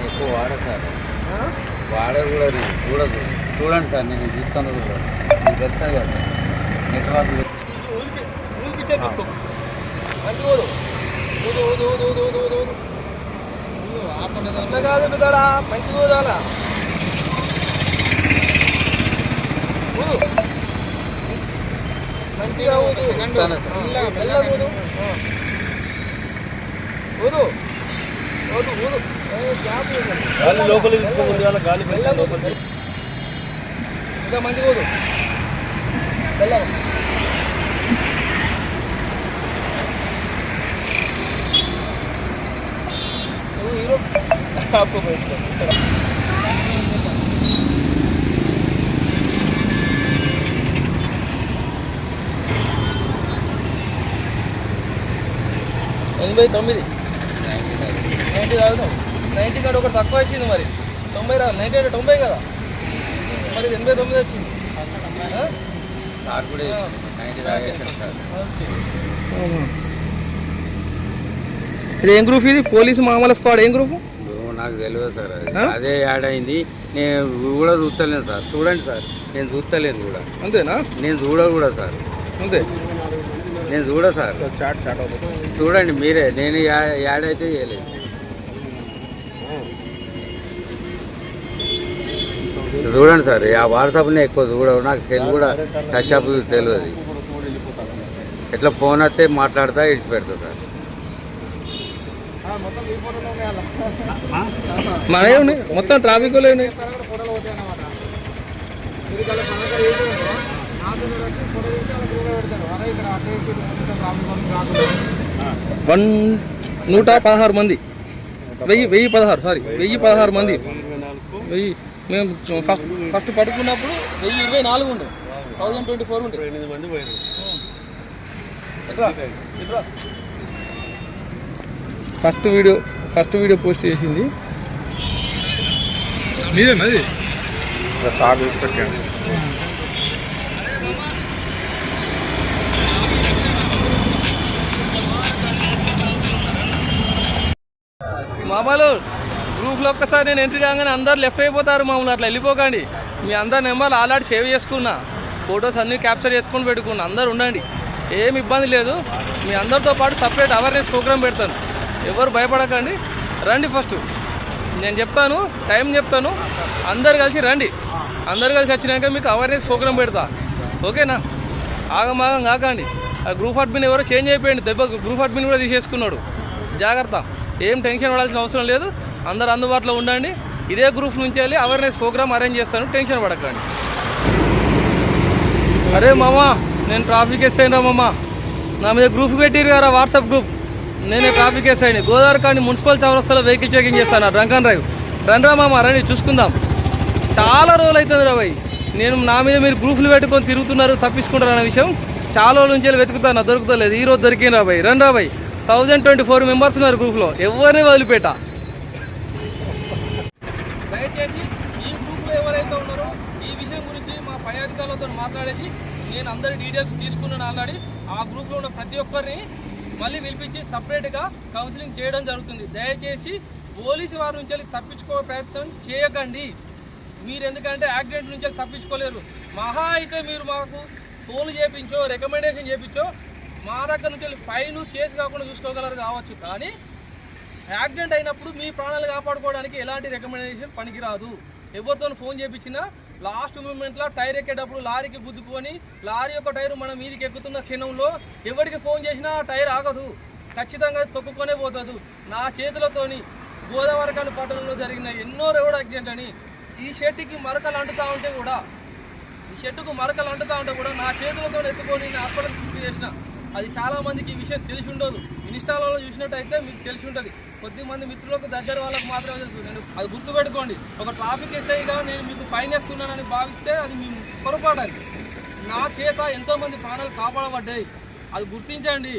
ఎక్కువ వాడతారు వాడ కూడా చూడదు చూడండి సార్ నేను చూస్తాను కూడా మీకు తెలుస్తాను కదా నెట్వర్క్ కాదు బిడ్డా మంచి చూడాలా మంచిగా గాలి లోపలికి తీసుకోవాలి గాలి లోపలికి ఇంకా మంచి పోదు బెల్లం హీరో ఎనభై 90 90 కాదు 90 కాదు ఒకటి తక్కువ వచ్చింది మరి 90 రాదు 90 అంటే 90 కదా మరి 89 వచ్చింది సార్ కూడా 90 రాగేశారు సార్. ఇది ఏం గ్రూప్ ఇది పోలీసు మామూలు స్క్వాడ్ ఏం గ్రూప్ నాకు తెలియదు సార్ అదే యాడ్ అయింది నేను కూడా చూస్తలేను సార్ చూడండి సార్ నేను చూస్తలేను కూడా అంతేనా నేను కూడా సార్ అంతే నేను సార్ చాట్ అవుతుంది చూడండి మీరే నేను యాడ్ అయితే చేయలేదు చూడండి సార్ ఆ వాట్సాప్నే ఎక్కువ చూడవు నాకు సెల్ కూడా టచ్ అప్ తెలియదు ఎట్లా ఫోన్ వస్తే మాట్లాడతా ఇడిచి పెడతా సార్ మనమే ఉన్నాయి మొత్తం ట్రాఫిక్ ఉన్నాయి 116 మంది 1016 సారీ 1016 మంది మేము ఫస్ట్ పడుకున్నప్పుడు 1024 ఉండే 1024 ఉండే 8 మంది పోయారు. ఫస్ట్ వీడియో పోస్ట్ చేసింది మీదేనా అది సార్ చూసి మామూలు గ్రూప్లో ఒక్కసారి నేను ఎంట్రీ కాగానే అందరు లెఫ్ట్ అయిపోతారు మామూలు అట్లా వెళ్ళిపోకండి మీ అందరి నెంబర్లు ఆల్రెడీ సేవ్ చేసుకున్నా ఫొటోస్ అన్నీ క్యాప్చర్ చేసుకొని పెట్టుకున్నా అందరు ఉండండి ఏమి ఇబ్బంది లేదు మీ అందరితో పాటు సపరేట్ అవేర్నెస్ ప్రోగ్రామ్ పెడతాను ఎవరు భయపడకండి రండి ఫస్ట్ నేను చెప్తాను టైం చెప్తాను అందరు కలిసి రండి అందరు కలిసి వచ్చినాక మీకు అవేర్నెస్ ప్రోగ్రామ్ పెడతా ఓకేనా ఆగమాగం కాకండి ఆ గ్రూప్ అడ్మిన్ ఎవరో చేంజ్ అయిపోయింది దెబ్బ గ్రూప్ అడ్మిన్ కూడా తీసేసుకున్నాడు జాగ్రత్త ఏం టెన్షన్ పడాల్సిన అవసరం లేదు అందరు అందుబాటులో ఉండండి ఇదే గ్రూప్ నుంచి వెళ్ళి అవేర్నెస్ ప్రోగ్రామ్ అరేంజ్ చేస్తాను టెన్షన్ పడకండి అరే మామా నేను ట్రాఫిక్ ఎస్ అయినా మామా నా మీద గ్రూప్ పెట్టిరు కదా వాట్సాప్ గ్రూప్ నేనే ట్రాఫిక్ ఎస్ అయినా గోదావరి కానీ మున్సిపల్ చౌరస్తాలో వెహికల్ చెకింగ్ చేస్తాను డ్రంక్ అండ్ డ్రైవ్ రండ్రా మామా రండి చూసుకుందాం చాలా రోజులు అవుతుంది రా భయ్ నేను నా మీద మీరు గ్రూపులు పెట్టుకొని తిరుగుతున్నారు తప్పించుకుంటారు అనే విషయం చాలా రోజుల నుంచి వెతుకుతాను దొరుకుతలేదు ఈరోజు దొరికింది రా భయ్ రండ్రా భయ్ 1024 మెంబర్స్ ఉన్నారు గ్రూప్లో ఎవరిని వదిలిపెట్ట దయచేసి ఈ గ్రూప్లో ఎవరైతే ఉన్నారో ఈ విషయం గురించి మా పై అధికారులతో మాట్లాడేసి నేను అందరి డీటెయిల్స్ తీసుకున్నాను ఆల్రెడీ ఆ గ్రూప్లో ఉన్న ప్రతి ఒక్కరిని మళ్ళీ పిలిపించి సపరేట్గా కౌన్సిలింగ్ చేయడం జరుగుతుంది దయచేసి పోలీసు వారి నుంచి వెళ్ళి తప్పించుకో ప్రయత్నం చేయకండి మీరు ఎందుకంటే యాక్సిడెంట్ నుంచి వెళ్ళి తప్పించుకోలేరు మహా అయితే మీరు మాకు ఫోన్లు చేయించో రికమెండేషన్ చేయించో మా దగ్గర నుంచి వెళ్ళి ఫైన్ కేసు కాకుండా చూసుకోగలరు కావచ్చు కానీ యాక్సిడెంట్ అయినప్పుడు మీ ప్రాణాలు కాపాడుకోవడానికి ఎలాంటి రికమెండేషన్ పనికిరాదు ఎవరితో ఫోన్ చేయించినా లాస్ట్ మూమెంట్లో టైర్ ఎక్కేటప్పుడు లారీకి గుద్దుకొని లారీ యొక్క టైరు మన మీదికి ఎక్కుతున్న క్షణంలో ఎవరికి ఫోన్ చేసినా ఆ టైర్ ఆగదు ఖచ్చితంగా తొక్కుకొనే పోతుంది నా చేతులతోని గోదావరి కాని పట్టణంలో జరిగిన ఎన్నో రోడ్ యాక్సిడెంట్ అని ఈ షెట్టుకి మరకలు అంటుతూ ఉంటే కూడా నా చేతులతో ఎత్తుకొని నేను హాస్పిటల్ షిఫ్ట్ చేసిన అది చాలామందికి ఈ విషయం తెలిసి ఉండదు ఇన్స్టాలలో చూసినట్టయితే మీకు తెలిసి ఉంటుంది కొద్దిమంది మిత్రులకు దగ్గర వాళ్ళకు మాత్రమే తెలుసు నేను అది గుర్తుపెట్టుకోండి ఒక ట్రాఫిక్ ఎస్ఐగా నేను మీకు ఫైన్ వేస్తున్నానని భావిస్తే అది మీ పొరపాటు అది నా చేత ఎంతోమంది ప్రాణాలు కాపాడబడ్డాయి అది గుర్తించండి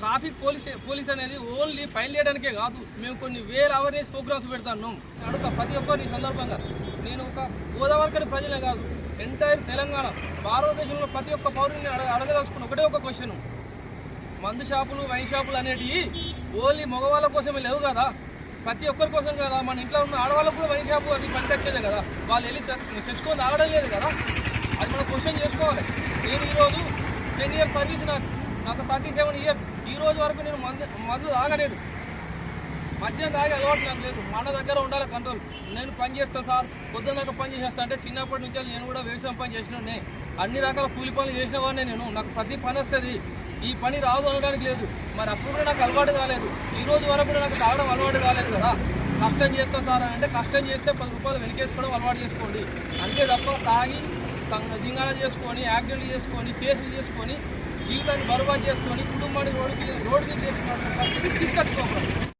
ట్రాఫిక్ పోలీస్ అనేది ఓన్లీ ఫైన్ చేయడానికే కాదు, మేము కొన్ని వేల అవేర్నెస్ ప్రోగ్రామ్స్ పెడతాను. అడుగుతా ప్రతి ఒక్కరిని సందర్భంగా, నేను ఒక గోదావరికని ప్రజలే కాదు, ఎంటైర్ తెలంగాణ భారతదేశంలో ప్రతి ఒక్క పౌరుని అడగదలుచుకున్న ఒకటే ఒక క్వశ్చన్, మందు షాపులు వైన్ షాపులు అనేటివి ఓన్లీ మగవాళ్ళ కోసమే లేవు కదా, ప్రతి ఒక్కరి కోసం కదా. మన ఇంట్లో ఉన్న ఆడవాళ్ళకు కూడా వైన్ షాపు అది పని తెచ్చేదే కదా, వాళ్ళు వెళ్ళి తెచ్చుకొని తాగడం లేదు కదా, అది మనం క్వశ్చన్ చేసుకోవాలి. నేను ఈరోజు 10 years సర్వీస్, నాకు 37 years, ఈ రోజు వరకు నేను మందు తాగలేదు, మద్యం తాగే అలవాటు నాకు లేదు. మన దగ్గర ఉండాలి కంట్రోల్. నేను పని చేస్తాను సార్, పొద్దున్న దాకా పని చేసేస్తా అంటే చిన్నప్పటి నుంచి నేను కూడా వ్యవసాయం పని చేసినానే, అన్ని రకాల కూలి పనులు చేసిన వాడిని నేను, నాకు ప్రతి పని వస్తుంది, ఈ పని రాదు అనడానికి లేదు. మరి అప్పుడు కూడా నాకు అలవాటు కాలేదు, ఈ రోజు వరకు కూడా నాకు తాగడం అలవాటు కాలేదు కదా. కష్టం చేస్తా సార్ అంటే కష్టం చేస్తే 10 రూపాయలు వెనకేసుకోవడం అలవాటు చేసుకోండి, అంతే తప్ప తాగి దింగాణ చేసుకొని యాక్సిడెంట్లు చేసుకొని కేసులు చేసుకొని జీవితాన్ని బర్బాద్ చేసుకొని కుటుంబాన్ని రోడ్డు మీద చేసుకున్నట్టు తీసుకొచ్చుకోకూడదు.